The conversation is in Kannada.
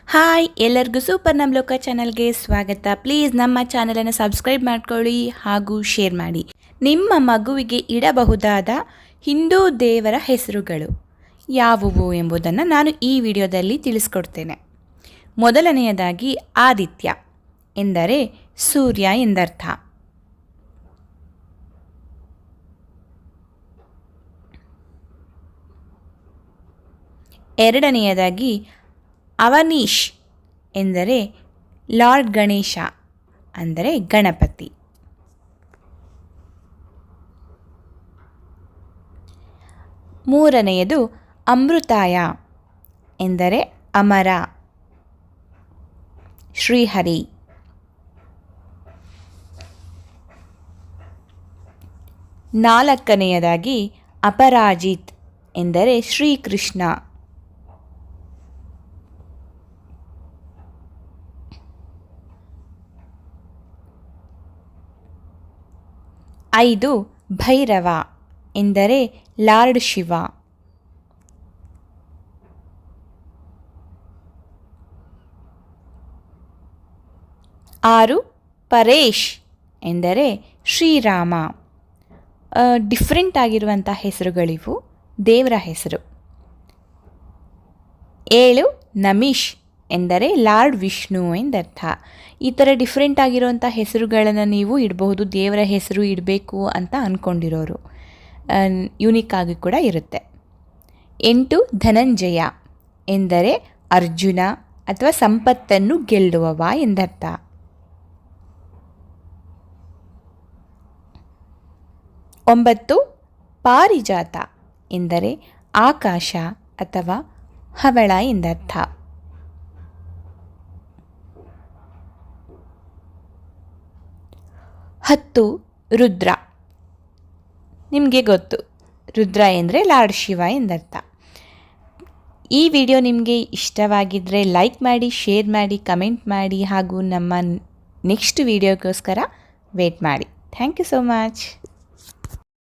ಹಾಯ್, ಎಲ್ಲರಿಗೂ ಸೂಪರ್ ನಮ್ಮ ಲೋಕ ಚಾನಲ್ಗೆ ಸ್ವಾಗತ. ಪ್ಲೀಸ್ ನಮ್ಮ ಚಾನಲನ್ನು ಸಬ್ಸ್ಕ್ರೈಬ್ ಮಾಡ್ಕೊಳ್ಳಿ ಹಾಗೂ ಶೇರ್ ಮಾಡಿ. ನಿಮ್ಮ ಮಗುವಿಗೆ ಇಡಬಹುದಾದ ಹಿಂದೂ ದೇವರ ಹೆಸರುಗಳು ಯಾವುವು ಎಂಬುದನ್ನು ನಾನು ಈ ವಿಡಿಯೋದಲ್ಲಿ ತಿಳಿಸ್ಕೊಡ್ತೇನೆ. ಮೊದಲನೆಯದಾಗಿ ಆದಿತ್ಯ ಎಂದರೆ ಸೂರ್ಯ ಎಂದರ್ಥ. ಎರಡನೆಯದಾಗಿ ಅವನೀಶ್ ಎಂದರೆ ಲಾರ್ಡ್ ಗಣೇಶ ಅಂದರೆ ಗಣಪತಿ. ಮೂರನೆಯದು ಅಮೃತಾಯ ಎಂದರೆ ಅಮರ ಶ್ರೀಹರಿ. ನಾಲ್ಕನೆಯದಾಗಿ ಅಪರಾಜಿತ್ ಎಂದರೆ ಶ್ರೀಕೃಷ್ಣ. ಐದು ಭೈರವ ಎಂದರೆ ಲಾರ್ಡ್ ಶಿವ. ಆರು ಪರೇಶ್ ಎಂದರೆ ಶ್ರೀರಾಮ. ಡಿಫ್ರೆಂಟ್ ಆಗಿರುವಂಥ ಹೆಸರುಗಳಿವು, ದೇವರ ಹೆಸರು. ಏಳು ನಮೀಶ್ ಎಂದರೆ ಲಾರ್ಡ್ ವಿಷ್ಣು ಎಂದರ್ಥ. ಈ ಥರ ಡಿಫ್ರೆಂಟ್ ಆಗಿರುವಂಥ ಹೆಸರುಗಳನ್ನು ನೀವು ಇಡಬಹುದು, ದೇವರ ಹೆಸರು ಇಡಬೇಕು ಅಂತ ಅಂದ್ಕೊಂಡಿರೋರು. ಯುನಿಕ್ ಆಗಿ ಕೂಡ ಇರುತ್ತೆ. 8 ಧನಂಜಯ ಎಂದರೆ ಅರ್ಜುನ ಅಥವಾ ಸಂಪತ್ತನ್ನು ಗೆಲ್ಲುವವ ಎಂದರ್ಥ. 9 ಪಾರಿಜಾತ ಎಂದರೆ ಆಕಾಶ ಅಥವಾ ಹವಳ ಎಂದರ್ಥ. 10 ರುದ್ರ. ನಿಮಗೆ ಗೊತ್ತು, ರುದ್ರ ಎಂದರೆ ಲಾರ್ಡ್ ಶಿವ ಎಂದರ್ಥ. ಈ ವಿಡಿಯೋ ನಿಮಗೆ ಇಷ್ಟವಾಗಿದ್ದರೆ ಲೈಕ್ ಮಾಡಿ, ಶೇರ್ ಮಾಡಿ, ಕಮೆಂಟ್ ಮಾಡಿ ಹಾಗೂ ನಮ್ಮ ನೆಕ್ಸ್ಟ್ ವಿಡಿಯೋಗೋಸ್ಕರ ವೇಟ್ ಮಾಡಿ. Thank you so much.